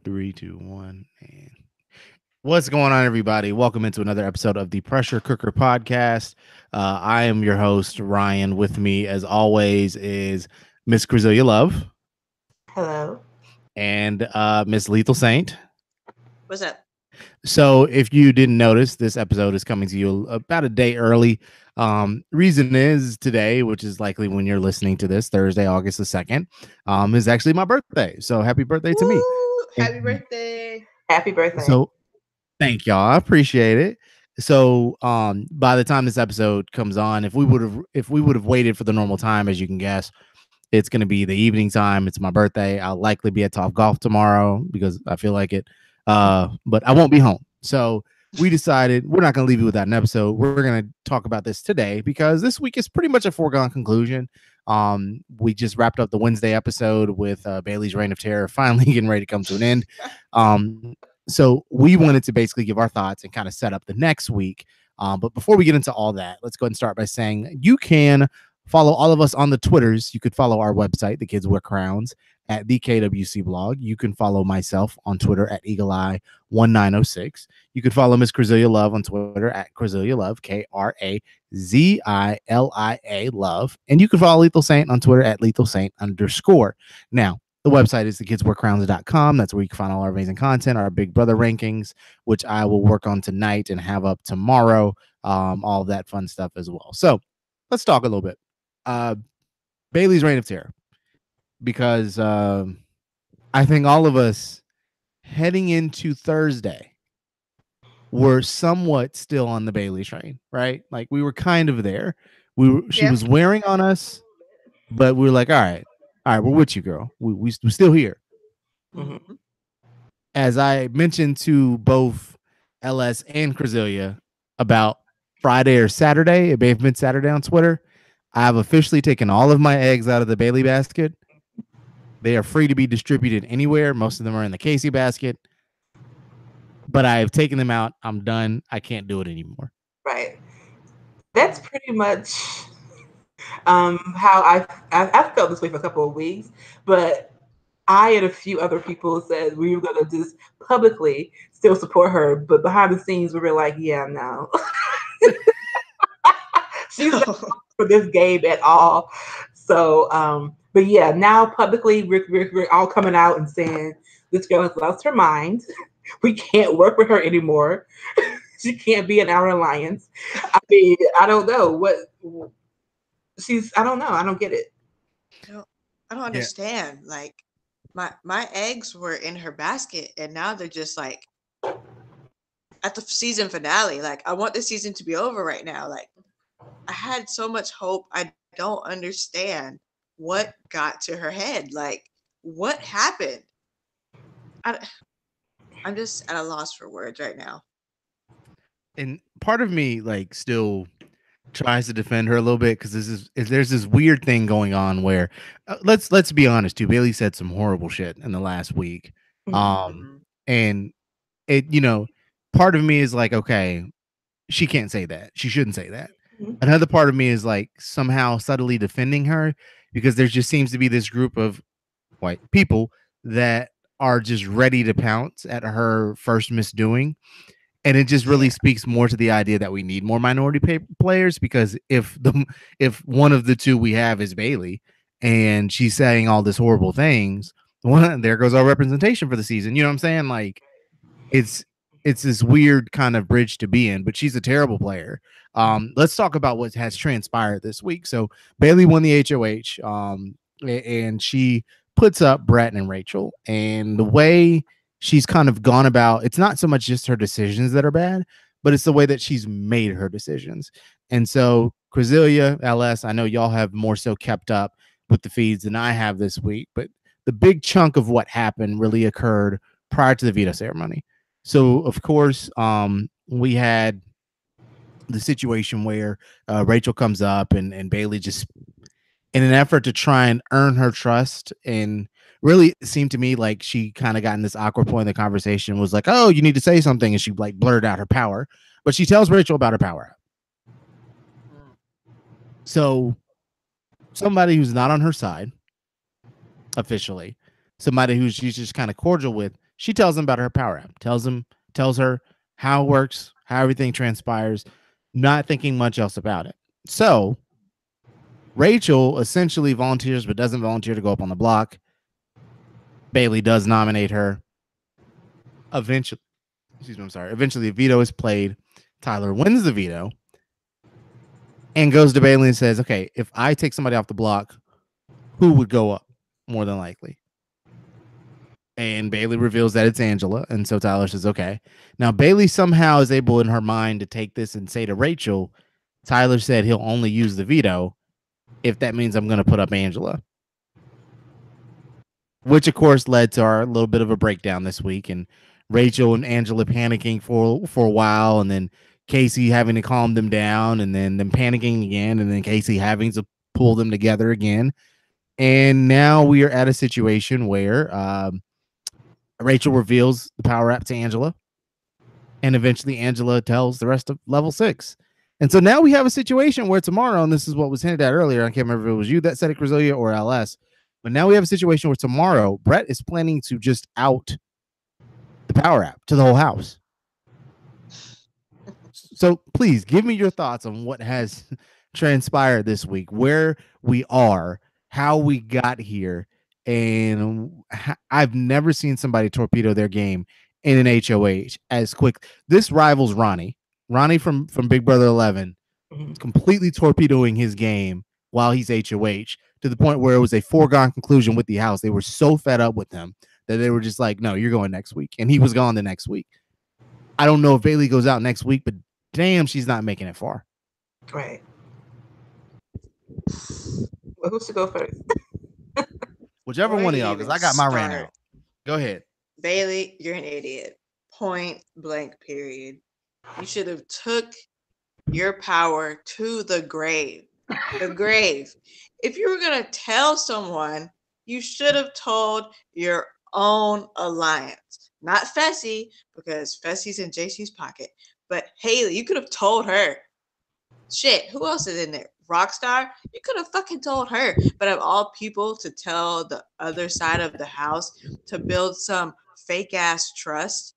Three, two, one, and what's going on, everybody? Welcome into another episode of the Pressure Cooker Podcast. I am your host, Ryan. With me, as always, is Miss Krazilia Love Hello. and Miss Lethal Saint. What's up? So, if you didn't notice, this episode is coming to you about a day early. Reason is today, which is likely when you're listening to this, Thursday, August the 2nd, is actually my birthday. So, happy birthday to me. Woo! Happy And birthday. Happy birthday. so, thank y'all. I appreciate it. So, by the time this episode comes on, if we would have waited for the normal time, as you can guess, it's going to be the evening time. It's my birthday. I'll likely be at Top Golf tomorrow because I feel like it. But I won't be home. So we decided we're not going to leave you without an episode. We're going to talk about this today because this week is pretty much a foregone conclusion. We just wrapped up the Wednesday episode with Bayleigh's Reign of Terror finally getting ready to come to an end. So we wanted to basically give our thoughts and kind of set up the next week. But before we get into all that, let's go ahead and start by saying you can follow all of us on the Twitters. You could follow our website, The Kids Wear Crowns, at the KWC blog. You can follow myself on Twitter at EagleEye1906. You could follow Miss Krazilia Love on Twitter at Krazilia Love, KRAZILIA Love. And you can follow Lethal Saint on Twitter at Lethal Saint _. Now, the website is thekidswearcrowns.com. That's where you can find all our amazing content, our Big Brother rankings, which I will work on tonight and have up tomorrow. All of that fun stuff as well. So let's talk a little bit. Bayleigh's Reign of Terror, because I think all of us heading into Thursday were somewhat still on the Bayleigh train, right? Like we were kind of there. She was wearing on us, but we were like, all right, we're with you, girl. We're still here. Mm-hmm. As I mentioned to both LS and Krazilia about Friday or Saturday, it may have been Saturday on Twitter, I have officially taken all of my eggs out of the Bayleigh basket. They are free to be distributed anywhere. Most of them are in the Casey basket. But I have taken them out. I'm done. I can't do it anymore. Right. That's pretty much how I've felt this way for a couple of weeks. But I and a few other people said we were going to just publicly still support her. But behind the scenes, we were like, yeah, no. She's not for this game at all. So, but yeah, now publicly we're all coming out and saying this girl has lost her mind. We can't work with her anymore. She can't be in our alliance. I mean, I don't know what she's. I don't know. I don't get it. I don't understand. Like my eggs were in her basket, and now they're just like at the season finale. Like I want the season to be over right now. Like I had so much hope. I don't understand what got to her head. Like what happened? I'm just at a loss for words right now. And part of me like still tries to defend her a little bit because there's this weird thing going on where let's be honest too. Bayleigh said some horrible shit in the last week. And it, part of me is like, okay, she can't say that. She shouldn't say that. Another part of me is like somehow subtly defending her because there just seems to be this group of white people that are just ready to pounce at her first misdoing. And it just really speaks more to the idea that we need more minority players, because if one of the two we have is Bayleigh and she's saying all this horrible things, there goes our representation for the season. You know what I'm saying? Like it's this weird kind of bridge to be in, but she's a terrible player. Let's talk about what has transpired this week. So Bayleigh won the HOH, and she puts up Brett and Rachel, and the way she's kind of gone about, it's not so much just her decisions that are bad, but it's the way that she's made her decisions. And so Krazilia, LS, I know y'all have more so kept up with the feeds than I have this week, but the big chunk of what happened really occurred prior to the veto ceremony. So of course, we had the situation where Rachel comes up and Bayleigh, just in an effort to try and earn her trust, and really it seemed to me like she kind of got in this awkward point in the conversation, was like, oh, you need to say something, and she like blurted out her power, but she tells Rachel about her power. So somebody who's not on her side officially, somebody who she's just kind of cordial with, She tells him about her power app. Tells her how it works, how everything transpires, not thinking much else about it. So Rachel essentially volunteers, but doesn't volunteer to go up on the block. Bayleigh does nominate her. Eventually, I'm sorry. Eventually, a veto is played. Tyler wins the veto and goes to Bayleigh and says, "Okay, if I take somebody off the block, who would go up more than likely?" And Bayleigh reveals that it's Angela, and so Tyler says, "Okay." Now Bayleigh somehow is able in her mind to take this and say to Rachel, "Tyler said he'll only use the veto if that means I'm going to put up Angela." Which of course led to our little bit of a breakdown this week, and Rachel and Angela panicking for a while, and then Casey having to calm them down, and then them panicking again, and then Casey having to pull them together again. And now we are at a situation where Rachel reveals the power app to Angela, and eventually Angela tells the rest of level 6. And so now we have a situation where tomorrow, and this is what was hinted at earlier, I can't remember if it was you that said it, Krazilia, or LS, but now we have a situation where tomorrow Brett is planning to just out the power app to the whole house. So please give me your thoughts on what has transpired this week, where we are, how we got here, and I've never seen somebody torpedo their game in an HOH as quick. This rivals Ronnie. Ronnie from Big Brother 11 completely torpedoing his game while he's HOH to the point where it was a foregone conclusion with the house. They were so fed up with him that they were just like, "No, you're going next week," and he was gone the next week. I don't know if Bayleigh goes out next week, but damn, she's not making it far. Right. Well, who should go first? Whichever one of y'all, because I got my rant out. Go ahead. Bayleigh, you're an idiot. Point blank, period. You should have took your power to the grave. The grave. If you were going to tell someone, you should have told your own alliance. Not Fessy, because Fessy's in JC's pocket. But Haley, you could have told her. Shit, who else is in there? Rockstar? You could have fucking told her. But of all people to tell the other side of the house to build some fake ass trust.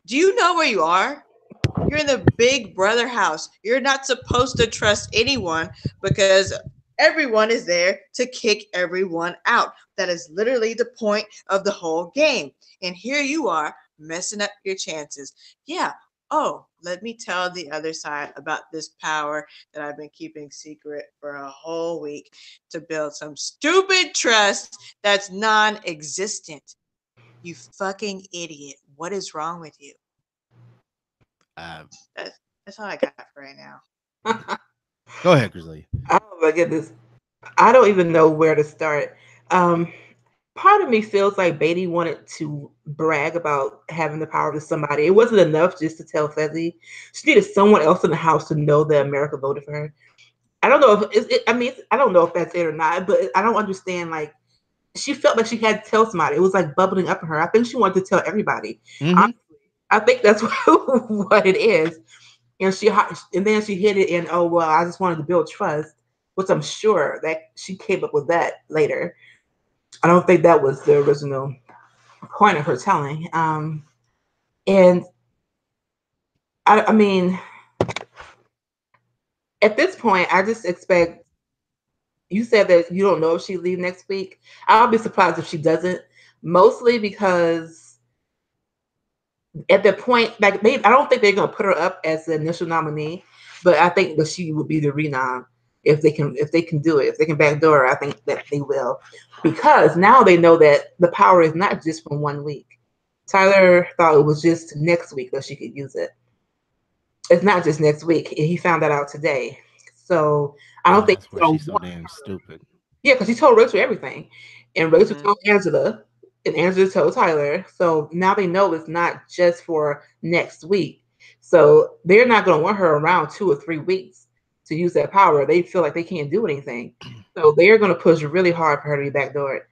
Do you know where you are? You're in the Big Brother house. You're not supposed to trust anyone because everyone is there to kick everyone out. That is literally the point of the whole game. And here you are messing up your chances. Yeah. Oh, let me tell the other side about this power that I've been keeping secret for a whole week to build some stupid trust that's non-existent. You fucking idiot. What is wrong with you? That's all I got for right now. Go ahead, Grizzly. Oh my goodness. I don't even know where to start. Part of me feels like Beatty wanted to brag about having the power to somebody. It wasn't enough just to tell Fezzi. She needed someone else in the house to know that America voted for her. I don't know if I don't know if that's it or not, but I don't understand. Like, she felt like she had to tell somebody. It was like bubbling up in her. I think she wanted to tell everybody. Honestly, I think that's what it is. And then she hit it in, oh well, I just wanted to build trust, which I'm sure that she came up with that later. I don't think that was the original point of her telling. And I mean, at this point, I just expect. You said that you don't know if she leave next week. I'll be surprised if she doesn't. Mostly because at that point, like I don't think they're gonna put her up as the initial nominee, but I think that she would be the renom if they can do it. If they can backdoor her, I think that they will. Because now they know that the power is not just from 1 week. Tyler thought it was just next week that she could use it. It's not just next week. He found that out today. So I don't think that's why she's so damn stupid. Yeah, because he told Rachel everything. And Rachel told Angela, and Angela told Tyler. So now they know it's not just for next week. So they're not going to want her around 2 or 3 weeks to use that power. They feel like they can't do anything. So they're going to push really hard for her to be backdoored.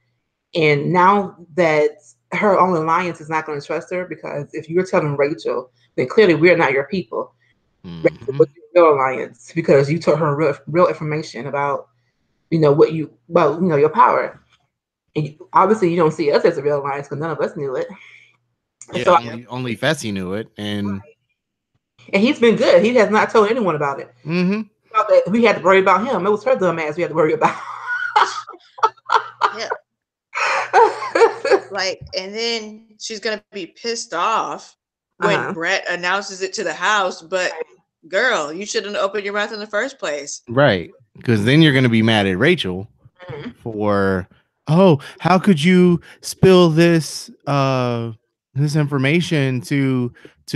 And now that her own alliance is not going to trust her, because if you're telling Rachel, then clearly we're not your people. Rachel was your alliance because you told her real information about your power. And obviously you don't see us as a real alliance because none of us knew it. And Yeah, so, only Fessy knew it, and and he's been good. He has not told anyone about it. mm-hmm. Thought that we had to worry about him. It was her dumb ass we had to worry about. Yeah. Like, and then she's gonna be pissed off when Brett announces it to the house. But girl, you shouldn't open your mouth in the first place. Right, because then you're gonna be mad at Rachel for, oh, how could you spill this information to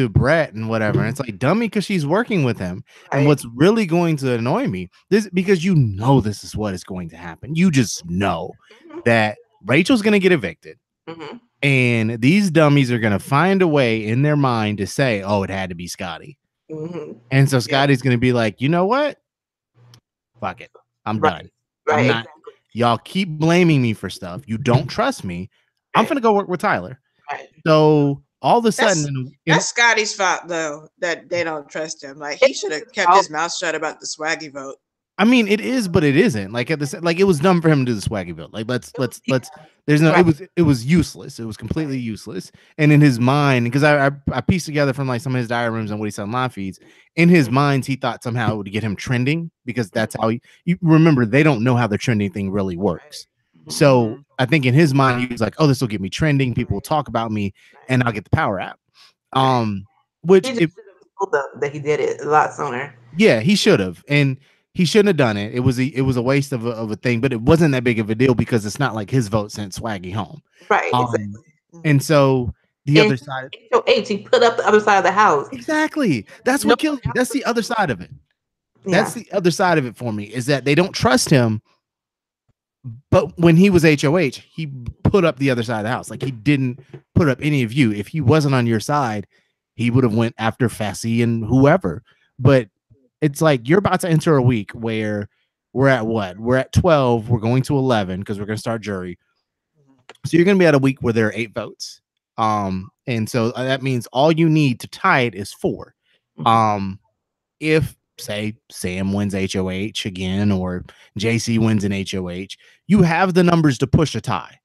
Brett and whatever. And it's like, dummy, because she's working with him. And what's really going to annoy me, this, because you know this is what is going to happen. You just know that Rachel's gonna get evicted. And these dummies are gonna find a way in their mind to say, oh, it had to be Scotty. And so Scotty's gonna be like, you know what? Fuck it. I'm done. I'm not. Y'all keep blaming me for stuff. You don't trust me. I'm gonna go work with Tyler. So all of a sudden, that's Scotty's fault though, that they don't trust him. Like, he should have kept his mouth shut about the swaggy vote. I mean, it is, but it isn't. Like at the like, it was dumb for him to do the swaggy vote. Like, let's. There's no. It was useless. It was completely useless. And in his mind, because I pieced together from like some of his diary rooms and what he said on live feeds. In his mind, he thought somehow it would get him trending, because that's how you remember, they don't know how the trending thing really works. So I think in his mind, he was like, oh, this will get me trending. People will talk about me, and I'll get the power app. Which he told them that he did it a lot sooner. Yeah, he should have, and he shouldn't have done it. It was a waste of a thing, but it wasn't that big of a deal because it's not like his vote sent Swaggy home. Right. Exactly. And so the other side, he put up the other side of the house. Exactly. That's what kills me. That's the other side of it. That's the other side of it for me, is that they don't trust him. But when he was HOH, he put up the other side of the house. Like, he didn't put up any of you. If he wasn't on your side, he would have went after Fessy and whoever. But it's like, you're about to enter a week where we're at what? We're at 12. We're going to 11 because we're going to start jury. So you're going to be at a week where there are 8 votes. And so that means all you need to tie it is 4. If, say, Sam wins HOH again, or JC wins an HOH, you have the numbers to push a tie.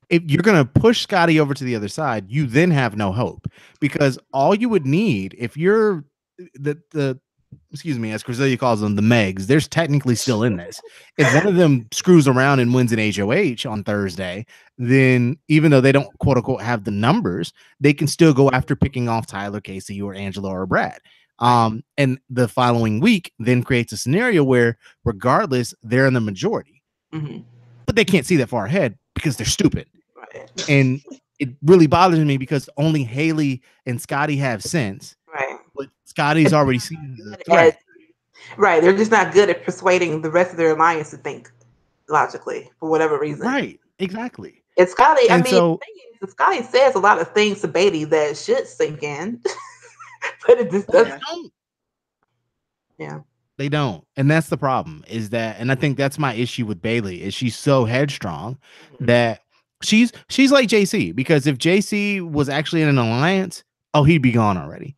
If you're going to push Scotty over to the other side, you then have no hope, because all you would need, if you're the excuse me, as Krazilia calls them, the Megs, there's technically still in this. If one of them screws around and wins an HOH on Thursday, then even though they don't quote unquote have the numbers, they can still go after picking off Tyler, Casey, or Angela, or Brad. And the following week then creates a scenario where, regardless, they're in the majority, but they can't see that far ahead because they're stupid. And it really bothers me because only Haley and Scotty have sense. But Scotty's already seen the threat. They're just not good at persuading the rest of their alliance to think logically for whatever reason. Exactly. And Scotty, and Scotty says a lot of things to Bayleigh that should sink in, but it just doesn't. They don't. And that's the problem, is that, and I think that's my issue with Bayleigh, is she's so headstrong that she's like JC, because if JC was actually in an alliance, oh, he'd be gone already.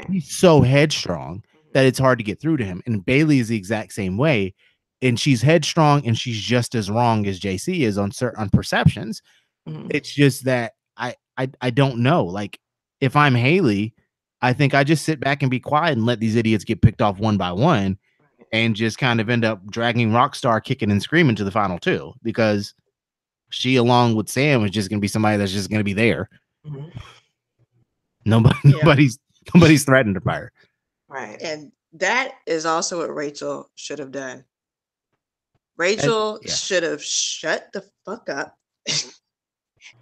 He's so headstrong that it's hard to get through to him. And Bayleigh is the exact same way. And she's headstrong, and she's just as wrong as JC is on perceptions. It's just that I don't know. Like, if I'm Haley, I think I just sit back and be quiet and let these idiots get picked off one by one, and just kind of end up dragging Rockstar kicking and screaming to the final 2, because she, along with Sam, is just going to be somebody that's just going to be there. Nobody's threatened to fire. And that is also what Rachel should have done. Rachel should have shut the fuck up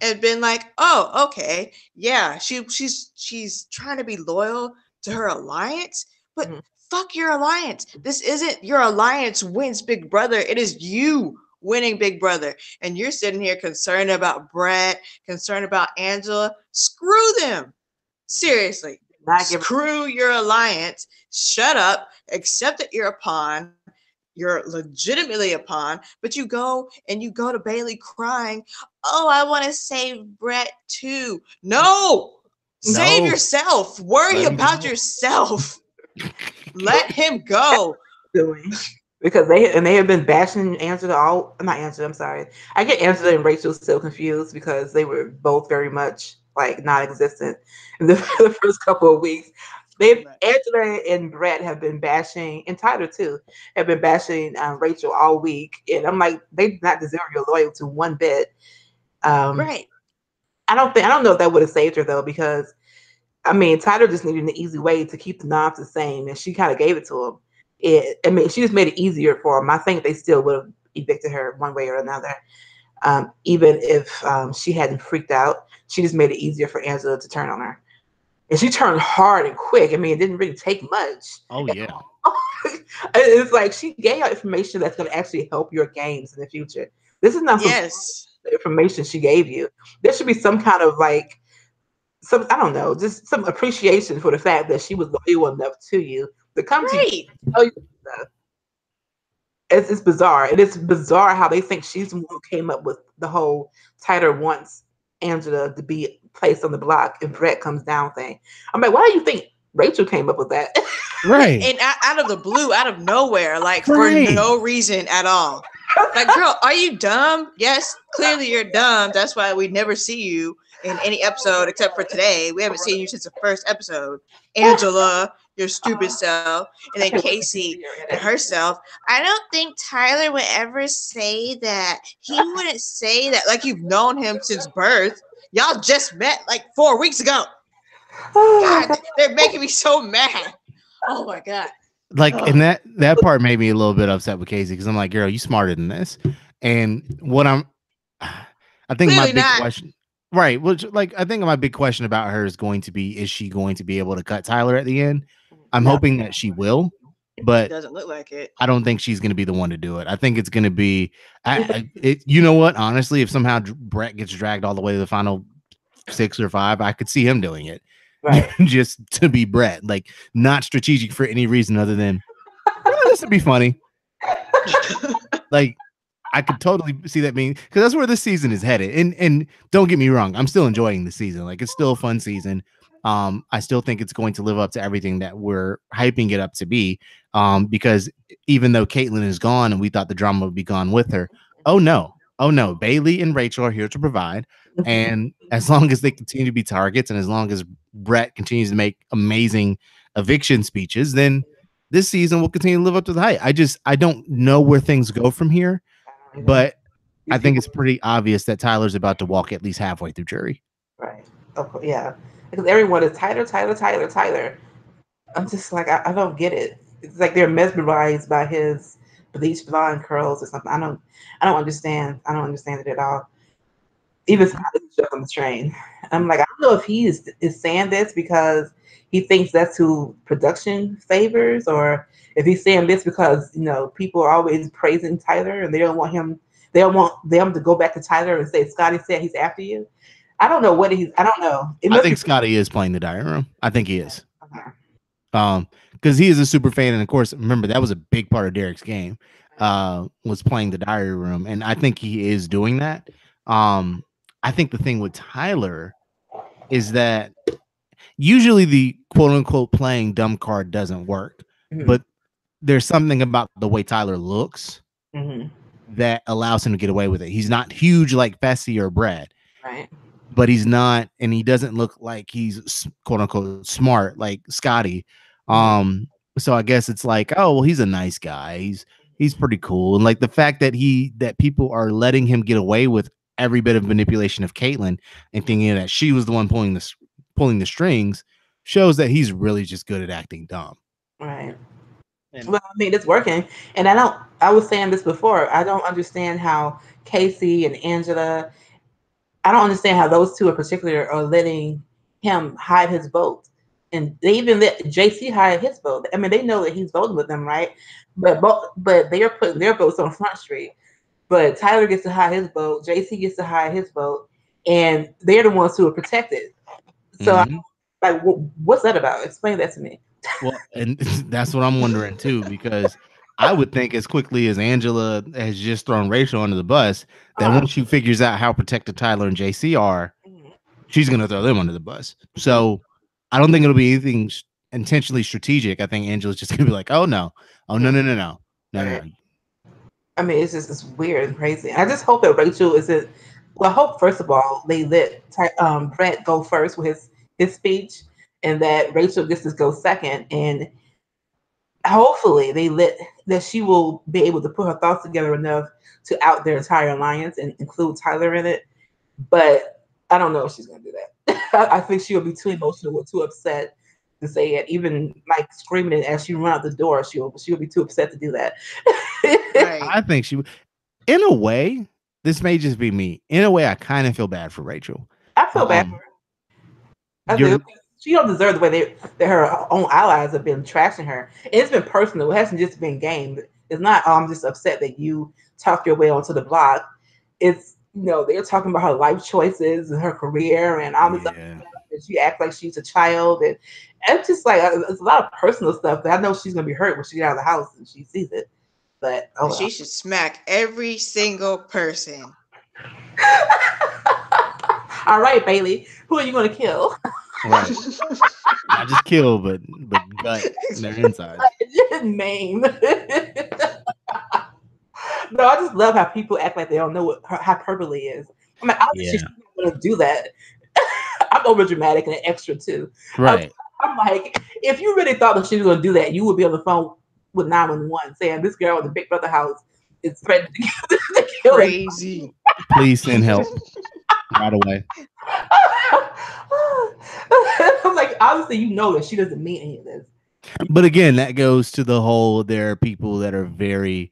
and been like, oh, okay, yeah, she's trying to be loyal to her alliance, but fuck your alliance. This isn't your alliance wins Big Brother. It is you winning Big Brother. And you're sitting here concerned about Brett, concerned about Angela. Screw them. Seriously. Screw your alliance. Shut up. Accept that you're a pawn. You're legitimately a pawn, but you go to Bayleigh crying, oh, I want to save Brett too. No. Save yourself. Worry about yourself. Let him go. because they have been bashing Angela all not Angela, I'm sorry. I get Angela and Rachel still confused because they were both very much like non-existent in the first couple of weeks. They've Right. Angela and Brett have been bashing, and Tyler too, have been bashing Rachel all week, and I'm like, they do not deserve your loyalty one bit. Um, Right. I don't know if that would have saved her though, because I mean, Tyler just needed an easy way to keep the knobs the same, and she kind of gave it to him. I mean, she just made it easier for him. I think they still would have evicted her one way or another, even if she hadn't freaked out. She just made it easier for Angela to turn on her, and she turned hard and quick. I mean, it didn't really take much. Oh yeah. It's like she gave out information that's going to actually help your games in the future. This is not some Yes. information she gave you. There should be some kind of like some I don't know, just some appreciation for the fact that she was loyal enough to you to come to you and Right. tell you stuff. It's bizarre. It is bizarre how they think she's the one who came up with the whole Tyler wants Angela to be placed on the block if Brett comes down thing. I'm like, why do you think Rachel came up with that? Right. And out of the blue, out of nowhere, like for Right. no reason at all. Like, girl, are you dumb? Yes, clearly you're dumb. That's why we never see you in any episode except for today. We haven't seen you since the first episode. Angela, your stupid self. And then Casey and herself. I don't think Tyler would ever say that. He wouldn't say that. Like, you've known him since birth. Y'all just met like 4 weeks ago. Oh my God, god. they're making me so mad. Oh my God. Like, Ugh. and that part made me a little bit upset with Casey because I'm like, girl, you smarter than this. And what I think my Clearly big not. question, right? Which, like, I think my big question about her is going to be, is she going to be able to cut Tyler at the end? I'm No. hoping that she will, but Doesn't look like it. I don't think she's going to be the one to do it. I think it's going to be, you know what? Honestly, if somehow Brett gets dragged all the way to the final 6 or 5, I could see him doing it. Right. Just to be Brett, like not strategic for any reason other than, oh, this would be funny. Like, I could totally see that being, because that's where this season is headed. And don't get me wrong, I'm still enjoying the season. Like, it's still a fun season. I still think it's going to live up to everything that we're hyping it up to be. Because even though Caitlyn is gone and we thought the drama would be gone with her, oh no, Bayleigh and Rachel are here to provide. And as long as they continue to be targets, and as long as Brett continues to make amazing eviction speeches, then this season will continue to live up to the hype. I don't know where things go from here, but I These think people, it's pretty obvious that Tyler's about to walk at least halfway through jury. right? Yeah, because everyone is Tyler, Tyler, Tyler, Tyler. I'm just like, I don't get it. It's like they're mesmerized by his bleached blonde curls or something. I don't understand. I don't understand it at all. Even Scott is stuck on the train. I'm like, I don't know if he is saying this because he thinks that's who production favors, or if he's saying this because people are always praising Tyler and they don't want him. They don't want them to go back to Tyler and say Scotty said he's after you. I don't know what he's. I don't know. It I must be. think Scotty is playing the diary room. I think he is. Okay. Because he is a super fan, and of course, remember that was a big part of Derek's game. Was playing the diary room, and I think he is doing that. I think the thing with Tyler is that usually the quote unquote playing dumb card doesn't work, Mm-hmm. but there's something about the way Tyler looks Mm-hmm. that allows him to get away with it. He's not huge like Fessy or Brad, Right. but he's not, and he doesn't look like he's quote unquote smart like Scotty. Mm-hmm. So I guess it's like, oh well, he's a nice guy. He's pretty cool, and like the fact that people are letting him get away with every bit of manipulation of Caitlyn and thinking that she was the one pulling the strings shows that he's really just good at acting dumb. Right. And Well, I mean, it's working, and I don't. I was saying this before. I don't understand how Casey and Angela. I don't understand how those two in particular are letting him hide his vote, and they even let JC hide his vote. I mean, they know that he's voting with them, right? But they are putting their votes on Front Street. But Tyler gets to hide his vote. JC gets to hide his vote, and they're the ones who are protected. So, mhm. like, what's that about? Explain that to me. Well, and that's what I'm wondering too, because I would think as quickly as Angela has just thrown Rachel under the bus, that Uh, once she figures out how protected Tyler and JC are, mhm, she's going to throw them under the bus. mhm, So I don't think it'll be anything intentionally strategic. I think Angela's just going to be like, oh no, mhm. no. No, no, Right. no. I mean, it's weird and crazy. I just hope that Rachel isn't. Well, I hope first of all they let Brett go first with his speech, and that Rachel gets to go second, and hopefully they let that she will be able to put her thoughts together enough to out their entire alliance and include Tyler in it. But I don't know if she's gonna do that. I think she'll be too emotional or too upset to say it. Even like screaming it as she run out the door, she'll be too upset to do that. Right. I think she would. In a way, this may just be me. In a way, I kind of feel bad for Rachel. I feel bad for Um, her. I do. you're She don't deserve the way that her own allies have been trashing her. And it's been personal. It hasn't just been game. It's not. Oh, I'm just upset that you talked your way onto the block. It's they're talking about her life choices and her career and all this other yeah. stuff. And she acts like she's a child, and it's just like it's a lot of personal stuff that I know she's gonna be hurt when she get out of the house and she sees it. But oh And she well. should smack every single person. All right, Bayleigh, who are you gonna kill? Right. Not just kill, but gut their insides. Maim. No, I just love how people act like they don't know what hyperbole is. I'm like, obviously Yeah. she's not going to do that. I'm over dramatic and extra too. I'm, Right. I'm like, if you really thought that she was going to do that, you would be on the phone with 911 saying this girl in the Big Brother house is threatening to kill everybody. Crazy. Please send help right away. I'm like, obviously, you know that she doesn't mean any of this. But again, that goes to the whole there are people that are very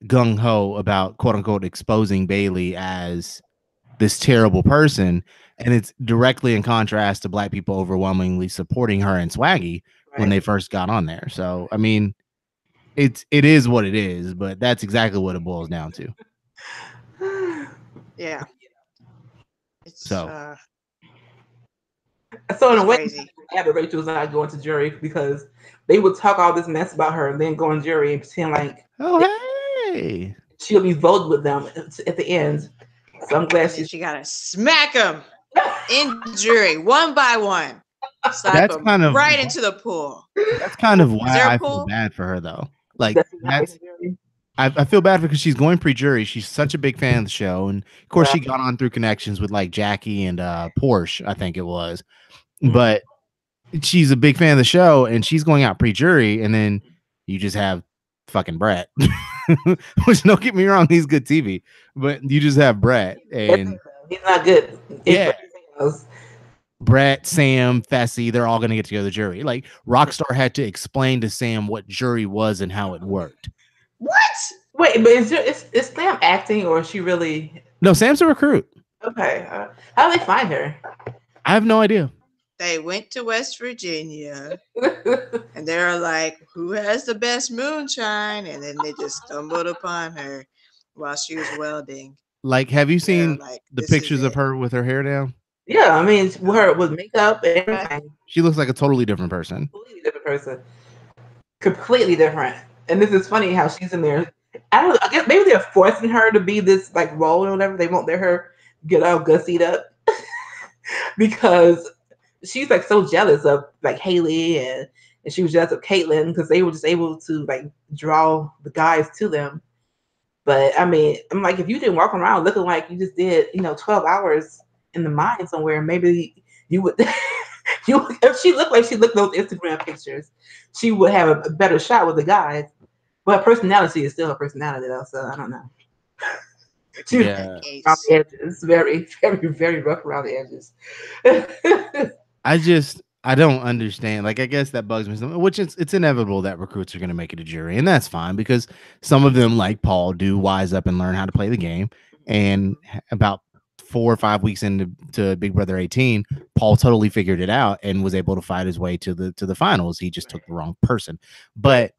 gung ho about quote unquote exposing Bayleigh as this terrible person. And it's directly in contrast to black people overwhelmingly supporting her and Swaggy when Right. they first got on there. So I mean, it is what it is, but that's exactly what it boils down to. Yeah. It's So So in it's a way, crazy. yeah, but Rachel's not going to jury because they would talk all this mess about her and then go on jury and pretend like oh hey. she'll be voted with them at the end. So I'm glad And then she's. she gotta smack them in jury one by one. Slap That's them kind of right into the pool. that's kind of Is why there a I feel pool? bad for her though. Like That's not that's making jury. I feel bad because she's going pre-jury. She's such a big fan of the show, and of course, Right. she got on through connections with like Jackie and Porsche, I think it was. Mhm. But she's a big fan of the show, and she's going out pre-jury, and then you just have fucking Brett. Which don't get me wrong, he's good TV, but you just have Brett That's and it, though. He's not good for yeah, anything else. Brett, Sam, Fessy, they're all going to get together jury. Like Rockstar had to explain to Sam what jury was and how it worked. What? Wait, but is Sam acting or is she really No, Sam's a recruit. okay? How do they find her? I have no idea. They went to West Virginia and they're like, who has the best moonshine? And then they just stumbled upon her while she was welding. Like, have you They're seen like, the this is pictures of it. her with her hair down? Yeah, I mean, her with makeup and everything, She looks like a totally different person. completely different person, completely different. And this is funny how she's in there. I don't. I guess maybe they're forcing her to be this like role or whatever. They won't let her get all gussied up because she's like so jealous of like Haley and she was jealous of Caitlyn because they were just able to like draw the guys to them. But I mean, I'm like, if you didn't walk around looking like you just did, 12 hours in the mine somewhere, maybe you would. If she looked like she looked those Instagram pictures, she would have a better shot with the guys. But her personality is still her personality, though. So I don't know. She's In that Yeah. around case. the edges, very, very, very rough around the edges. I don't understand. Like, I guess that bugs me, which it's inevitable that recruits are going to make it a jury, and that's fine because some of them, like Paul, do wise up and learn how to play the game. And about 4 or 5 weeks into Big Brother 18, Paul totally figured it out and was able to fight his way to the finals. He just took the wrong person, but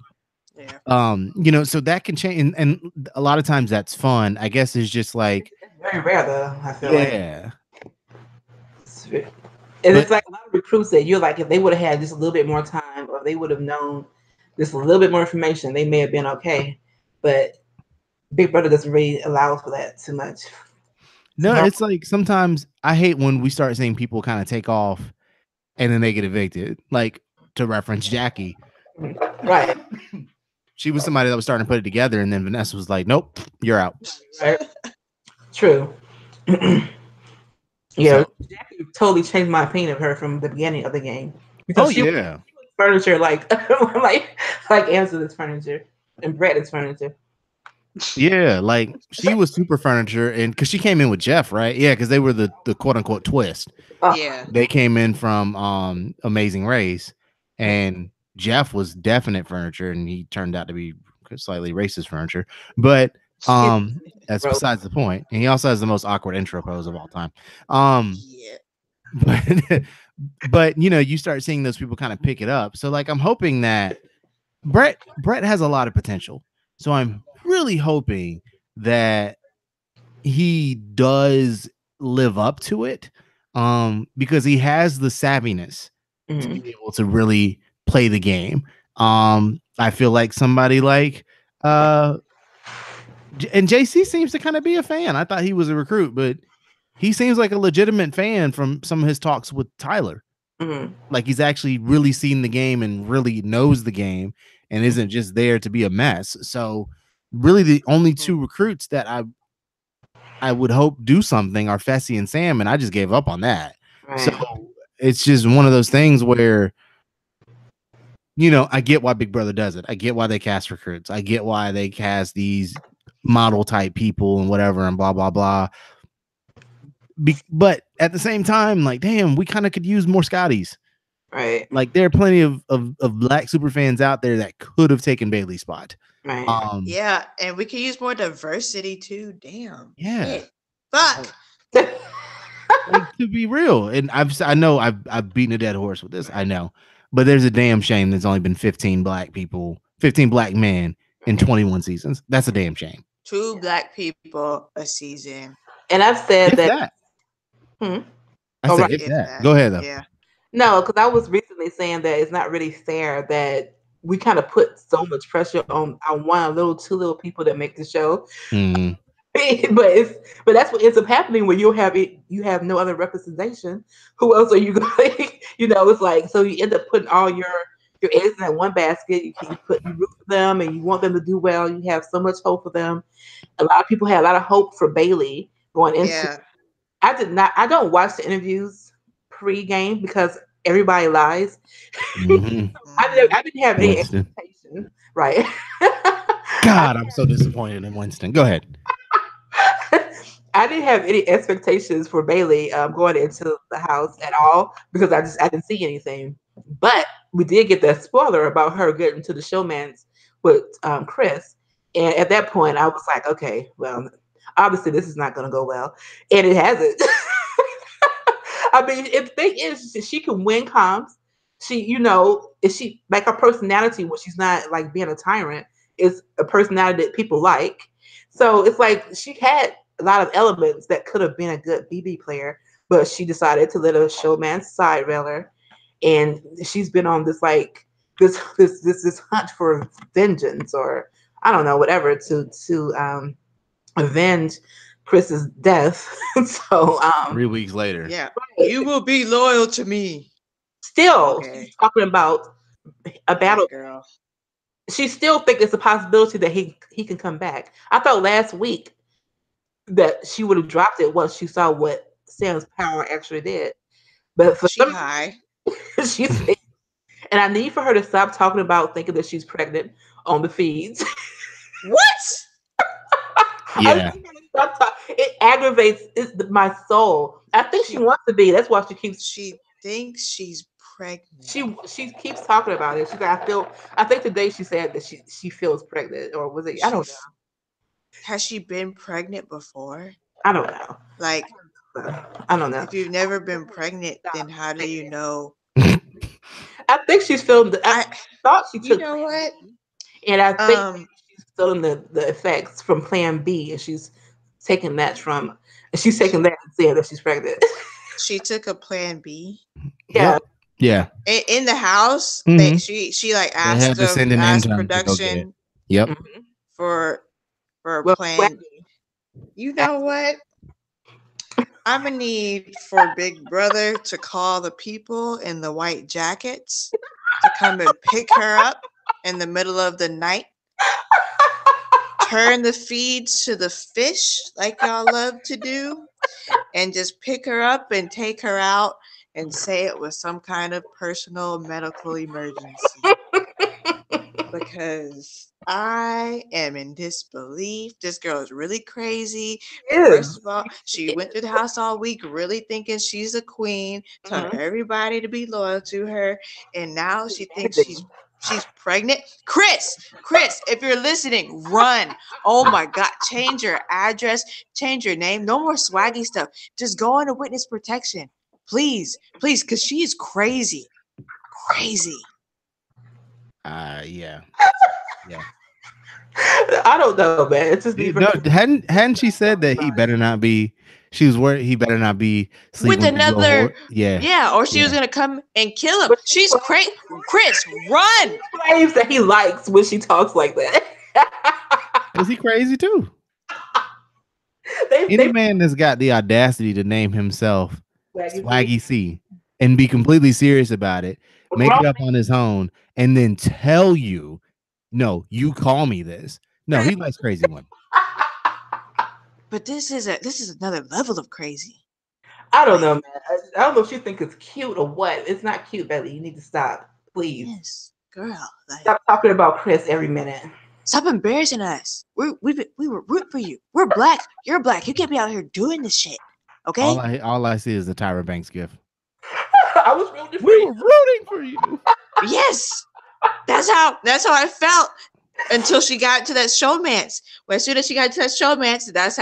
Yeah. so that can change, and a lot of times that's fun. I guess it's just like, It's very rare, though. I feel like. yeah, And but it's like a lot of recruits that you're like, if they would have had just a little bit more time or they would have known just a little bit more information, they may have been okay. But Big Brother doesn't really allow for that too much. no, it's like sometimes I hate when we start seeing people kind of take off and then they get evicted. Like, to reference Jackie, Right. She was somebody that was starting to put it together, and then Vanessa was like, "Nope, you're out." Right. True. Yeah, So, Jackie totally changed my opinion of her from the beginning of the game oh because she was yeah, furniture like Angela's furniture and Brett furniture. yeah, like she was super furniture, and because she came in with Jeff, right? Yeah, because they were the quote unquote twist. Oh, Yeah. They came in from Amazing Race, and Jeff was definite furniture, and he turned out to be slightly racist furniture. But that's gross. besides the point. And he also has the most awkward intro pose of all time. Um, Yeah. but but you start seeing those people kind of pick it up. So like I'm hoping that Brett has a lot of potential. So I'm really hoping that he does live up to it, because he has the savviness to Mhm. be able to really play the game. I feel like somebody like and JC seems to kind of be a fan. I thought he was a recruit, but he seems like a legitimate fan from some of his talks with Tyler. Mhm. Like he's actually really seen the game and really knows the game and isn't just there to be a mess. So really the only two recruits that I would hope do something are Fessy and Sam, and I just gave up on that. So Right. it's just one of those things where I get why Big Brother does it. I get why they cast recruits. I get why they cast these model type people and whatever and blah blah blah. But at the same time, like, damn, we kind of could use more Scotties. Right. Like, there are plenty of black super fans out there that could have taken Bayleigh's spot. Right. Yeah, and we can use more diversity too. Damn. Yeah. Shit. Fuck. Like, to be real, and I know I've beaten a dead horse with this. I know, but there's a damn shame there's only been 15 black people, 15 black men in 21 seasons. That's a damn shame. 2 black people a season. And I've said If that. that, Hmm? I Oh, said right. if If that. that. Go ahead though. Yeah. No, because I was recently saying that it's not really fair that we kind of put so much pressure on one little, two little people that make the show. Mm, but that's what ends up happening when you have no other representation. Who else are you going? It's like so you end up putting all your eggs in that one basket. You root for them and you want them to do well. You have so much hope for them. A lot of people had a lot of hope for Bayleigh going into. Yeah. I did not. I don't watch the interviews pre-game because everybody lies. mhm. I didn't have any Winston. expectation, right? God, I'm so disappointed in Winston. Go ahead. I didn't have any expectations for Bayleigh going into the house at all because I didn't see anything. But we did get that spoiler about her getting to the showmans with Chris, and at that point I was like, okay, well, obviously this is not going to go well, and it hasn't. I mean, if the thing is, she can win comps. Is she like her personality when she's not like being a tyrant is a personality that people like. So it's like she had a lot of elements that could have been a good BB player, but she decided to let a showman side railer, and she's been on this like this hunt for vengeance or I don't know whatever to avenge Chris's death. So 3 weeks later. Yeah. You will be loyal to me. still Okay. she's talking about a battle. That girl. She still think it's a possibility that he can come back. I thought last week that she would have dropped it once she saw what Sam's power actually did. But for She some high. reason, she's and I need for her to stop talking about thinking that she's pregnant on the feeds. What? Yeah. It aggravates my soul. I think she wants to be. That's why she keeps. She thinks she's pregnant. She keeps talking about it. She's like, I think today she said that she feels pregnant, or was it? I don't know. Has she been pregnant before? I don't know. Like, I don't know. if you've never been pregnant, then how do you know? I think she's feeling. I thought she You took. know what? And I think she's feeling the effects from Plan B, and she's taking that from. She's taking that and saying that she's pregnant. She took a Plan B. Yeah. Yep. Yeah. In the house, Mhm. she like They had asked to send an asked intern to go get it. production Yep. Mhm. for Well, Plan. You know what? I'm gonna need for Big Brother to call the people in the white jackets to come and pick her up in the middle of the night turn the feeds to the fish like y'all love to do, and just pick her up and take her out and say it was some kind of personal medical emergency. Because I am in disbelief. This girl is really crazy. First of all, she went through the house all week really thinking she's a queen, telling everybody to be loyal to her, and now she thinks she's pregnant. Chris, if you're listening, run. Oh my God, change your address, change your name. No more swaggy stuff. Just go into witness protection. Please, because she's crazy. Crazy. Yeah. I don't know, man. It's just No, hadn't she said that he better not be? She was worried he better not be sleeping with another. Yeah, or she was gonna come and kill him. She's crazy. Chris, run! Claims that he likes when she talks like that. Is he crazy too? Any man that's got the audacity to name himself Swaggy C and be completely serious about it, make it up on his own, and then tell you, no, you call me this. No, he likes crazy women. But this is another level of crazy. I don't know, man. I don't know if you think it's cute or what. It's not cute, Bayleigh. You need to stop, please. Yes, girl. Stop talking about Chris every minute. Stop embarrassing us. We were rooting for you. We're black. You're black. You can't be out here doing this shit. Okay. All I see is the Tyra Banks gift. I was rooting for we you. were rooting for you. Yes, that's how I felt until she got to that showmance. Well, as soon as she got to that showmance, that's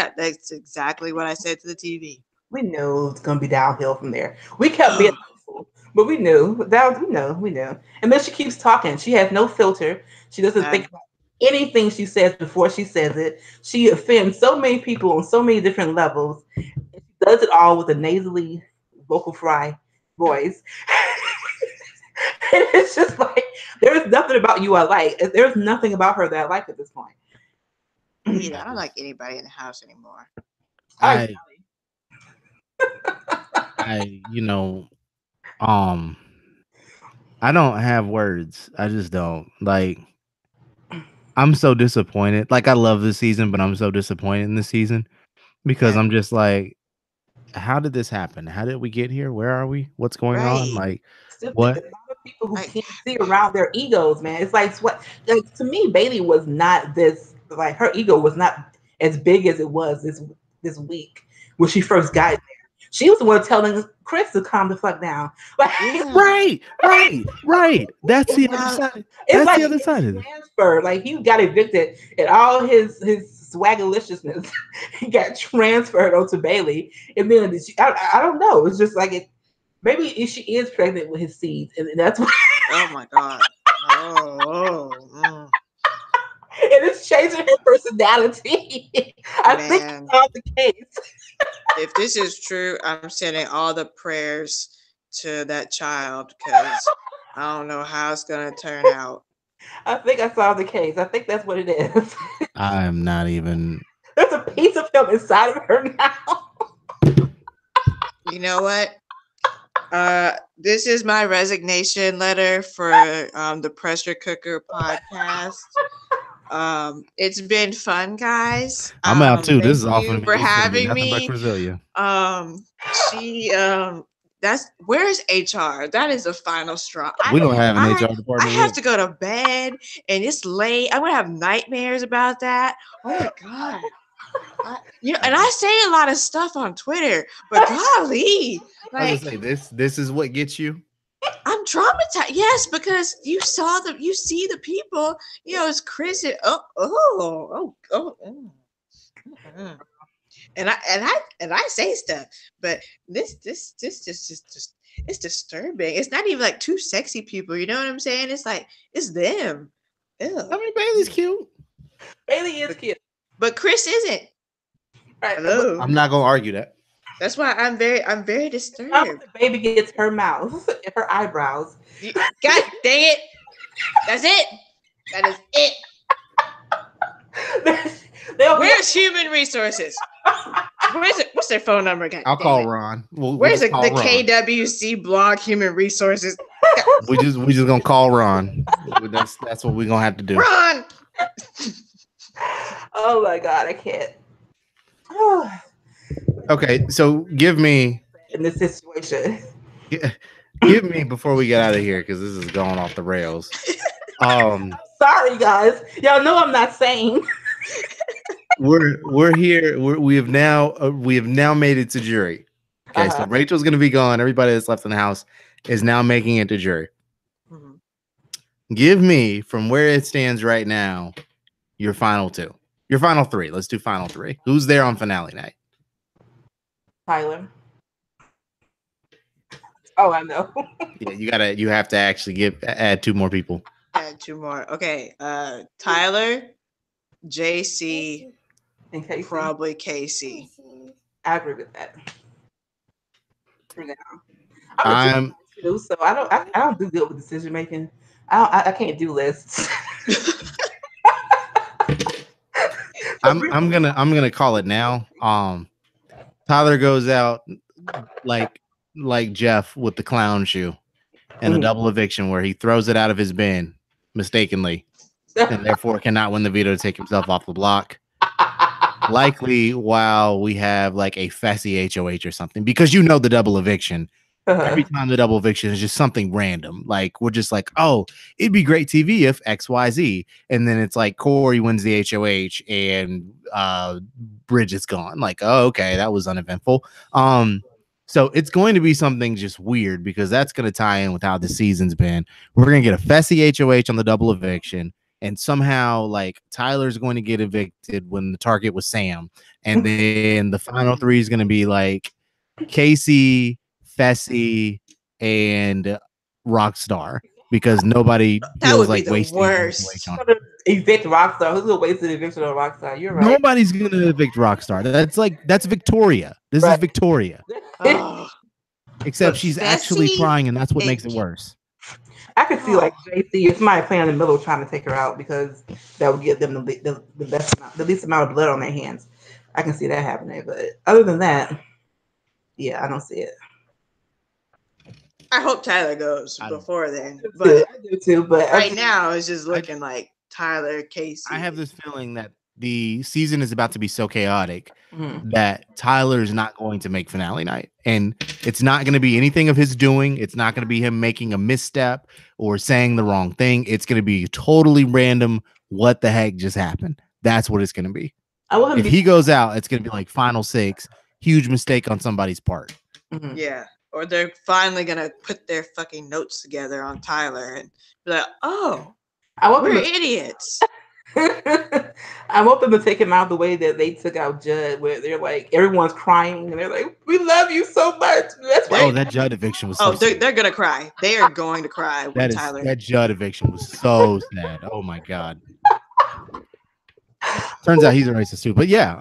exactly what I said to the TV. We knew it's gonna be downhill from there. We kept being hopeful, but we knew. We knew. And then she keeps talking. She has no filter. She doesn't think about anything she says before she says it. She offends so many people on so many different levels. And she does it all with a nasally vocal fry voice. And it's just like there's nothing about you I like. There's nothing about her that I like at this point. Yeah, I don't like anybody in the house anymore. I don't have words. I just don't. Like, I'm so disappointed. Like, I love this season, but I'm so disappointed in this season because I'm just like, how did this happen? How did we get here? Where are we? What's going on? Like, what? A lot of people who can't see around their egos, man. It's like to me, Bayleigh was not this. Like, her ego was not as big as it was this week when she first got there. She was the one telling Chris to calm the fuck down. Like, right. That's the other side. That's like the other side of it. Transfer. Like, he got evicted, and all his swagaliciousness he got transferred onto Bayleigh. And then I don't know. It's just like it. Maybe she is pregnant with his seeds, and that's why. Oh my God. And it's changing her personality. I think that's the case. If this is true, I'm sending all the prayers to that child because I don't know how it's gonna turn out. I think I saw the case. I think that's what it is. I am not even. There's a piece of him inside of her now. You know what? This is my resignation letter for the Pressure Cooker podcast. It's been fun, guys. I'm out too. This is awesome for having me. Krazilia. Where's HR? That is the final straw. We don't have an HR department. I have to go to bed, and it's late. I'm gonna have nightmares about that. Oh my God. And I say a lot of stuff on Twitter, but golly, like, I was gonna say, this is what gets you. I'm traumatized. Yes, because you see the people. It's Chris. And, and I say stuff, but this just it's disturbing. It's not even like two sexy people. You know what I'm saying? It's like it's them. Ew. I mean, Bayleigh's cute. Bayleigh is cute, but Chris isn't. Right. Hello. I'm not gonna argue that. That's why I'm very disturbed. The baby gets her mouth, her eyebrows. God dang it! That's it. That is it. Where's human resources? What's their phone number? God, I'll call Ron. Where's the KWC blog human resources? we just gonna call Ron. That's what we're gonna have to do. Ron. Oh my god, I can't. Okay, so give me, In this situation. gi- give me before we get out of here because this is going off the rails. Um, Sorry, guys. Y'all know I'm not sane. we're here. We have now made it to jury. Okay, so Rachel's gonna be gone. Everybody that's left in the house is now making it to jury. Mhm. Give me from where it stands right now your final two, your final three. Let's do final three. Who's there on finale night? Tyler. Oh, I know. Yeah, you have to actually add two more people. Add two more. Okay. Tyler, JC, And Casey. probably Casey. I agree with that. For now. I'm So I don't do good with decision making. I can't do lists. I'm gonna call it now. Tyler goes out like Jeff with the clown shoe and a double eviction where he throws it out of his bin mistakenly and therefore cannot win the veto to take himself off the block. Likely while we have like a Fessy HOH or something, because you know the double eviction. Every time the double eviction is just something random. Like we're just like, oh, it'd be great TV if XYZ. And then it's like Corey wins the HOH and Bridge is gone. Like, oh, okay, that was uneventful. So it's going to be something just weird because that's going to tie in with how the season's been. We're going to get a Fessy HOH on the double eviction. And somehow, like, Tyler's going to get evicted when the target was Sam. And then the final three is going to be like Casey, Fessy, and Rockstar because nobody That feels would be like the wasting worst. on Evict Rockstar. Who's gonna waste an eviction on Rockstar? You're right. Nobody's gonna evict Rockstar. That's Victoria. This is Victoria. Oh, Except but she's actually Fessy trying, and that's what and makes it worse. I could see like JC if somebody playing in the middle trying to take her out because that would give them the best amount, the least amount of blood on their hands. I can see that happening, but other than that, yeah, I don't see it. I hope Tyler goes before then. I But do too, but right now it's just looking like Tyler, Casey. I have this feeling that the season is about to be so chaotic Mhm. that Tyler's not going to make finale night. And it's not going to be anything of his doing. It's not going to be him making a misstep or saying the wrong thing. It's going to be totally random. What the heck just happened? That's what it's going to be. If he goes out, it's going to be like final six, huge mistake on somebody's part. Mhm. Yeah. Or they're finally gonna put their fucking notes together on Tyler and be like, oh, we're idiots. I want them to take him out the way that they took out Judd, where they're like everyone's crying and they're like, "We love you so much." That's Oh, that Judd eviction was. Oh, So they're gonna cry. They are going to cry with Tyler. That Judd eviction was so sad. Oh my god. Turns out he's a racist too. But yeah,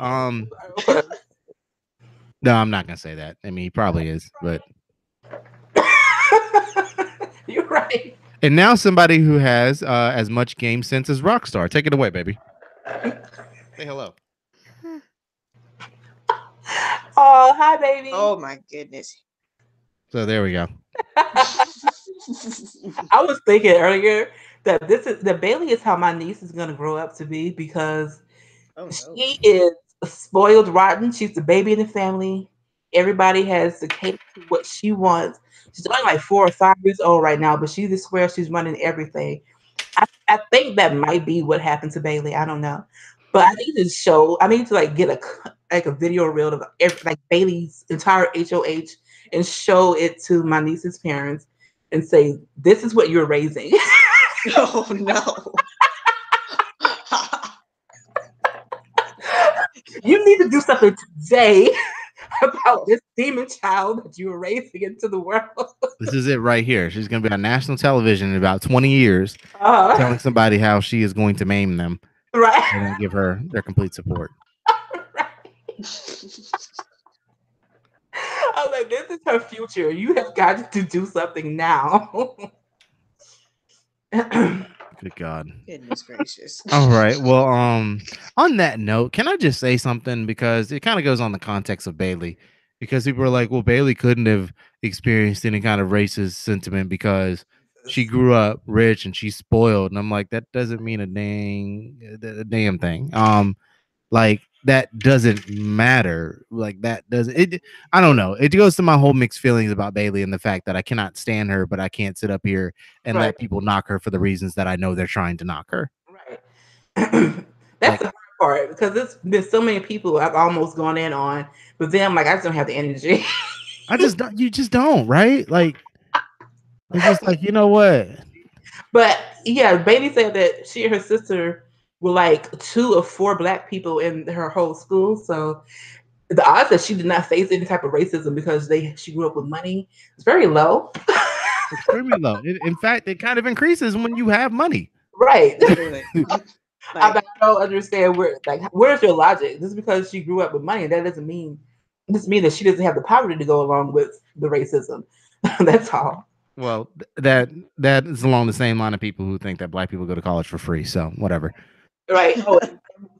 no, I'm not gonna say that. I mean, he probably is, but you're right. And now somebody who has as much game sense as Rockstar. Take it away, baby. Say hello. Oh, hi, baby. Oh my goodness. So there we go. I was thinking earlier that Bayleigh is how my niece is gonna grow up to be because she is spoiled rotten. She's the baby in the family. Everybody has to cater to what she wants. She's only like 4 or 5 years old right now, but she's swear she's running everything. I think that might be what happened to Bayleigh. I don't know, but I need to show. I need to like get a video reel of like Bayleigh's entire HOH and show it to my niece's parents and say, "This is what you're raising." Oh no. You need to do something today about this demon child that you are raising into the world. This is it right here. She's going to be on national television in about 20 years telling somebody how she is going to maim them. Right. And then give her their complete support. I'm like, this is her future. You have got to do something now. Good God. Goodness gracious. All right. Well, on that note, can I just say something because it kind of goes on the context of Bayleigh, because people are like, well, Bayleigh couldn't have experienced any kind of racist sentiment because she grew up rich and she's spoiled, and I'm like, that doesn't mean a damn thing. Like that doesn't matter. Like that doesn't it. I don't know. It goes to my whole mixed feelings about Bayleigh and the fact that I cannot stand her, but I can't sit up here and Right. let people knock her for the reasons that I know they're trying to knock her. Right. That's Like the hard part because there's been so many people I've almost gone in on, but then I'm like, I just don't have the energy. I just don't. You just don't, right? Like it's just like you know what? But yeah, Bailey said that she and her sister were like two of four black people in her whole school. So the odds that she did not face any type of racism because she grew up with money is very low. Extremely low. In fact, it kind of increases when you have money. Right. Literally. I Like, don't understand where's your logic? Just because she grew up with money, that doesn't mean that she doesn't have the poverty to go along with the racism. That's all. Well, that is along the same line of people who think that black people go to college for free. So whatever. Right. Oh,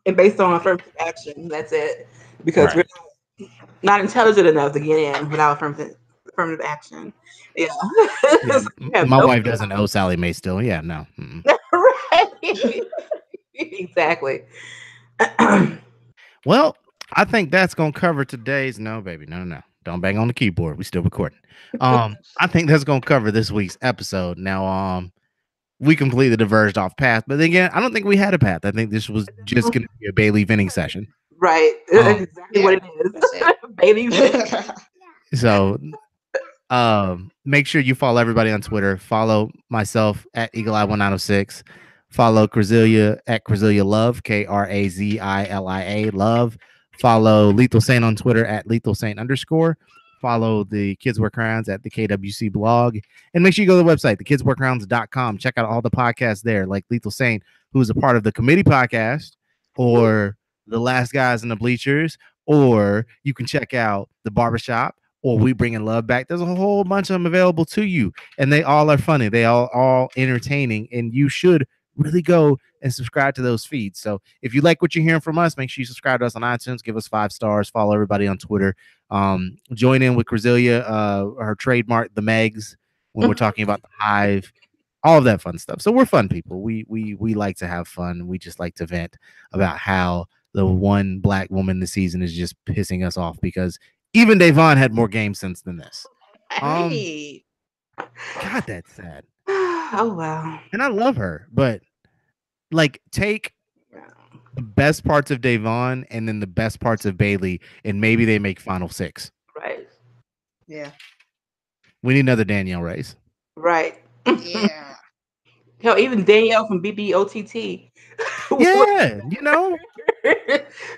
and based on affirmative action, that's it. Because we're Right. not intelligent enough to get in without affirmative action. Yeah. Yeah. So you have My no wife doesn't owe Sally Mae still. Yeah. No. Mm-mm. right. Exactly. Well, I think that's gonna cover today's. No, baby. No, no, no. Don't bang on the keyboard. We still recording. I think that's gonna cover this week's episode. Now, we completely diverged off path, but again, I don't think we had a path. I think this was just gonna be a Bailey venting session. Right. That's Um, exactly what yeah, it is. that's it. Baby. so make sure you follow everybody on Twitter. Follow myself at Eagle Eye 1906. Follow Krazilia at Krazilia Love, KRAZILIA Love. Follow Lethal Saint on Twitter at Lethal Saint _. Follow the Kids Wear Crowns at the KWC blog. And make sure you go to the website, thekidswearcrowns.com. Check out all the podcasts there, like Lethal Saint, who is a part of the committee podcast, or the Last Guys in the Bleachers, or you can check out the Barbershop, or We Bringing Love Back. There's a whole bunch of them available to you, and they all are funny. They all entertaining, and you should really go and subscribe to those feeds. So if you like what you're hearing from us, make sure you subscribe to us on iTunes, give us 5 stars, follow everybody on Twitter. Join in with Krazilia, her trademark, the Megs, when we're talking about the Hive, all of that fun stuff. So we're fun people. We like to have fun. We just like to vent about how the one black woman this season is just pissing us off because even Devon had more game sense than this. Right. God, that's sad. Oh wow. And I love her, but like take the best parts of Devon and then the best parts of Bayleigh, and maybe they make final 6. Right. Yeah. We need another Danielle Race. Right. Yeah. Hell, even Danielle from BBOTT. Yeah, you know.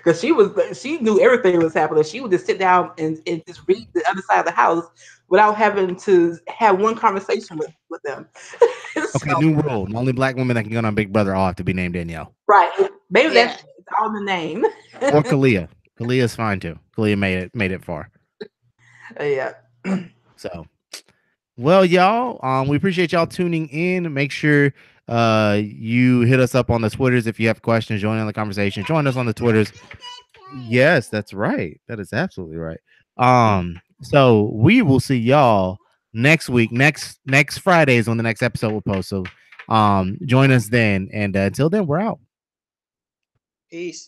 Because she knew everything was happening. She would just sit down and just read the other side of the house without having to have one conversation with them. Okay, So, new rule. The only black woman that can go on Big Brother all have to be named Danielle. right. Maybe Yeah. that's all in the name. Or Kalia. Kalia's fine too. Kalia made it far. Yeah. So well, y'all, we appreciate y'all tuning in. Make sure you hit us up on the Twitters if you have questions. Join in the conversation. Join us on the Twitters. Yes, that's right. That is absolutely right. So we will see y'all next week. Next Friday is when the next episode will post. So join us then. And until then, we're out. Peace.